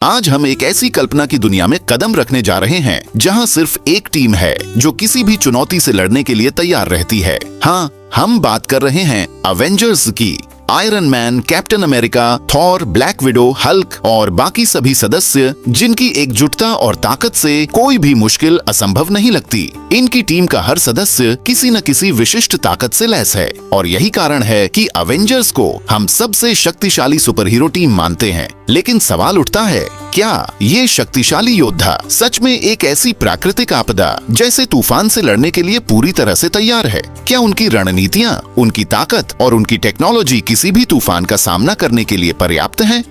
आज हम एक ऐसी कल्पना की दुनिया में कदम रखने जा रहे हैं जहां सिर्फ एक टीम है जो किसी भी चुनौती से लड़ने के लिए तैयार रहती है। हाँ, हम बात कर रहे हैं अवेंजर्स की। Iron man, captain America, Thor, black window, Hulk और बाकी सभी सदस्य जिनकी एकजुटता और ताकत से कोई भी मुश्किल असंभव नहीं लगती। इनकी टीम का हर सदस्य किसी न किसी विशिष्ट ताकत से लैस है और यही कारण है कि अवेंजर्स को हम सबसे शक्तिशाली सुपर हीरो टीम मानते हैं। लेकिन सवाल उठता है, क्या ये शक्तिशाली योद्धा सच में एक ऐसी प्राकृतिक आपदा जैसे तूफान से लड़ने के लिए पूरी तरह से तैयार है? क्या उनकी रणनीतियां, उनकी ताकत और उनकी टेक्नोलॉजी किसी भी तूफान का सामना करने के लिए पर्याप्त है?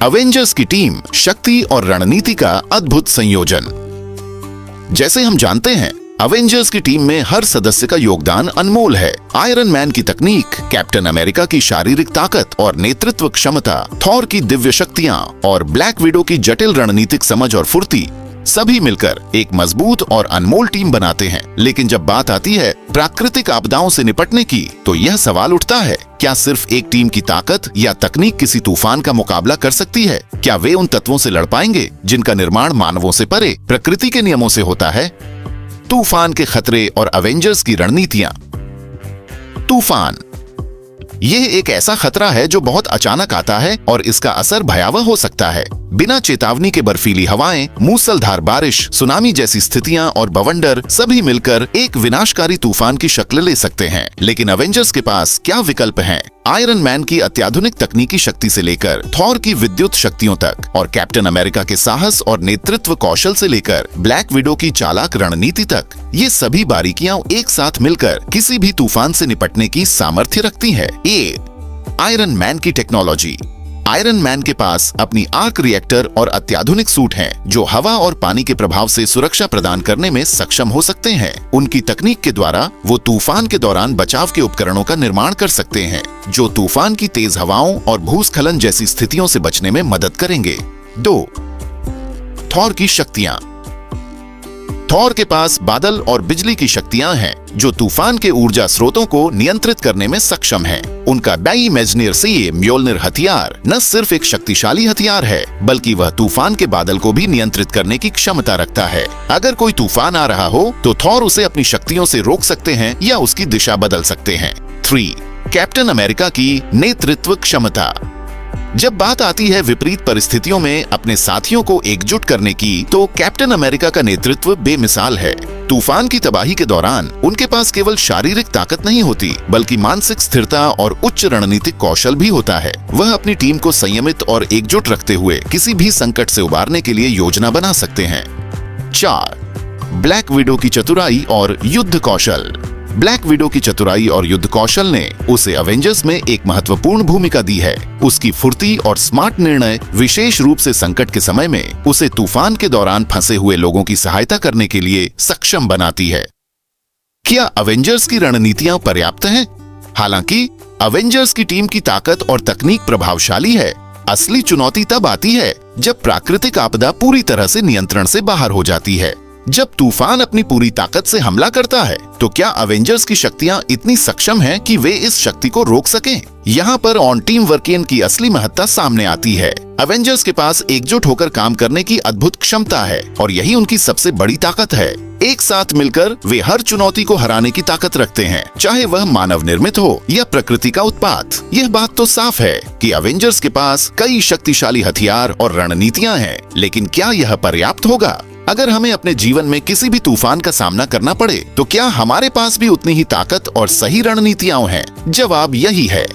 अवेंजर्स की टीम शक्ति और रणनीति का अद्भुत संयोजन। जैसे हम जानते हैं, अवेंजर्स की टीम में हर सदस्य का योगदान अनमोल है। आयरन मैन की तकनीक, कैप्टन अमेरिका की शारीरिक ताकत और नेतृत्व क्षमता, थॉर की दिव्य शक्तियां और ब्लैक विडो की जटिल रणनीतिक समझ और फुर्ती सभी मिलकर एक मजबूत और अनमोल टीम बनाते हैं। लेकिन जब बात आती है प्राकृतिक आपदाओं से निपटने की, तो यह सवाल उठता है, क्या सिर्फ एक टीम की ताकत या तकनीक किसी तूफान का मुकाबला कर सकती है? क्या वे उन तत्वों से लड़ पाएंगे जिनका निर्माण मानवों से परे प्रकृति के नियमों से होता है? तूफान के खतरे और अवेंजर्स की रणनीतियां। तूफान यह एक ऐसा खतरा है जो बहुत अचानक आता है और इसका असर भयावह हो सकता है। बिना चेतावनी के बर्फीली हवाएं, मूसलधार बारिश, सुनामी जैसी स्थितियां और बवंडर सभी मिलकर एक विनाशकारी तूफान की शक्ल ले सकते हैं। लेकिन अवेंजर्स के पास क्या विकल्प हैं? आयरन मैन की अत्याधुनिक तकनीकी शक्ति से लेकर थॉर की विद्युत शक्तियों तक और कैप्टन अमेरिका के साहस और नेतृत्व कौशल से लेकर ब्लैक विडो की चालाक रणनीति तक, ये सभी बारीकियां एक साथ मिलकर किसी भी तूफान से निपटने की सामर्थ्य रखती है। आयरन मैन की टेक्नोलॉजी। आयरन मैन के पास अपनी आर्क रिएक्टर और अत्याधुनिक सूट हैं, जो हवा और पानी के प्रभाव से सुरक्षा प्रदान करने में सक्षम हो सकते हैं। उनकी तकनीक के द्वारा वो तूफान के दौरान बचाव के उपकरणों का निर्माण कर सकते हैं, जो तूफान की तेज हवाओं और भूस्खलन जैसी स्थितियों से बचने में मदद करेंगे। 2. थॉर की शक्तियां। थॉर के पास बादल और बिजली की शक्तियां हैं, जो तूफान के ऊर्जा स्रोतों को नियंत्रित करने में सक्षम हैं। उनका डाइमेजनियर से म्योल्निर हथियार न सिर्फ एक शक्तिशाली हथियार है, बल्कि वह तूफान के बादल को भी नियंत्रित करने की क्षमता रखता है। अगर कोई तूफान आ रहा हो तो थॉर उसे अपनी शक्तियों से रोक सकते हैं या उसकी दिशा बदल सकते हैं। 3. कैप्टन अमेरिका की नेतृत्व क्षमता। जब बात आती है विपरीत परिस्थितियों में अपने साथियों को एकजुट करने की, तो कैप्टन अमेरिका का नेतृत्व बेमिसाल है। तूफान की तबाही के दौरान उनके पास केवल शारीरिक ताकत नहीं होती, बल्कि मानसिक स्थिरता और उच्च रणनीतिक कौशल भी होता है। वह अपनी टीम को संयमित और एकजुट रखते हुए किसी भी संकट से उबारने के लिए योजना बना सकते हैं। 4. ब्लैक विडो की चतुराई और युद्ध कौशल। ब्लैक विडो की चतुराई और युद्ध कौशल ने उसे अवेंजर्स में एक महत्वपूर्ण भूमिका दी है। उसकी फुर्ती और स्मार्ट निर्णय विशेष रूप से संकट के समय में उसे तूफान के दौरान फंसे हुए लोगों की सहायता करने के लिए सक्षम बनाती है। क्या अवेंजर्स की रणनीतियां पर्याप्त हैं? हालांकि अवेंजर्स की टीम की ताकत और तकनीक प्रभावशाली है। असली चुनौती तब आती है जब प्राकृतिक आपदा पूरी तरह से नियंत्रण से बाहर हो जाती है। जब तूफान अपनी पूरी ताकत से हमला करता है, तो क्या अवेंजर्स की शक्तियां इतनी सक्षम हैं कि वे इस शक्ति को रोक सकें? यहाँ पर ऑन टीम वर्किंग की असली महत्ता सामने आती है। अवेंजर्स के पास एकजुट होकर काम करने की अद्भुत क्षमता है और यही उनकी सबसे बड़ी ताकत है। एक साथ मिलकर वे हर चुनौती को हराने की ताकत रखते हैं, चाहे वह मानव निर्मित हो या प्रकृति का उत्पात। यह बात तो साफ है कि अवेंजर्स के पास कई शक्तिशाली हथियार और रणनीतियां हैं, लेकिन क्या यह पर्याप्त होगा? अगर हमें अपने जीवन में किसी भी तूफान का सामना करना पड़े, तो क्या हमारे पास भी उतनी ही ताकत और सही रणनीतियां हैं? जवाब यही है,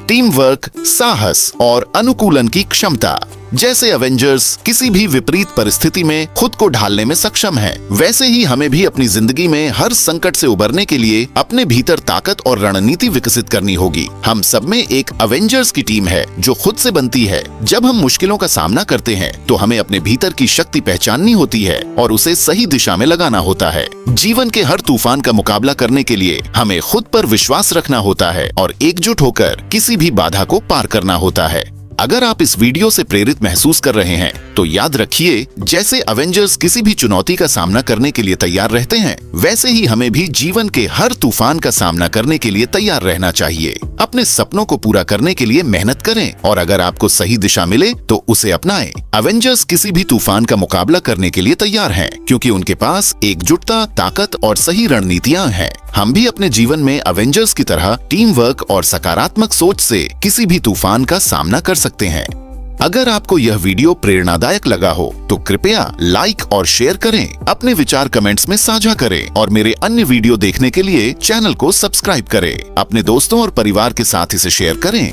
टीम वर्क, साहस और अनुकूलन की क्षमता। जैसे अवेंजर्स किसी भी विपरीत परिस्थिति में खुद को ढालने में सक्षम है, वैसे ही हमें भी अपनी जिंदगी में हर संकट से उबरने के लिए अपने भीतर ताकत और रणनीति विकसित करनी होगी। हम सब में एक अवेंजर्स की टीम है जो खुद से बनती है। जब हम मुश्किलों का सामना करते हैं, तो हमें अपने भीतर की शक्ति पहचाननी होती है और उसे सही दिशा में लगाना होता है। जीवन के हर तूफान का मुकाबला करने के लिए हमें खुद पर विश्वास रखना होता है और एकजुट होकर किसी भी बाधा को पार करना होता है। अगर आप इस वीडियो से प्रेरित महसूस कर रहे हैं तो याद रखिए, जैसे अवेंजर्स किसी भी चुनौती का सामना करने के लिए तैयार रहते हैं, वैसे ही हमें भी जीवन के हर तूफान का सामना करने के लिए तैयार रहना चाहिए। अपने सपनों को पूरा करने के लिए मेहनत करें और अगर आपको सही दिशा मिले तो उसे अपनाएं। अवेंजर्स किसी भी तूफान का मुकाबला करने के लिए तैयार हैं, क्योंकि उनके पास एकजुटता, ताकत और सही रणनीतियां हैं। हम भी अपने जीवन में अवेंजर्स की तरह टीम वर्क और सकारात्मक सोच से किसी भी तूफान का सामना कर सकते हैं। अगर आपको यह वीडियो प्रेरणादायक लगा हो तो कृपया लाइक और शेयर करें, अपने विचार कमेंट्स में साझा करें और मेरे अन्य वीडियो देखने के लिए चैनल को सब्सक्राइब करें। अपने दोस्तों और परिवार के साथ इसे शेयर करें।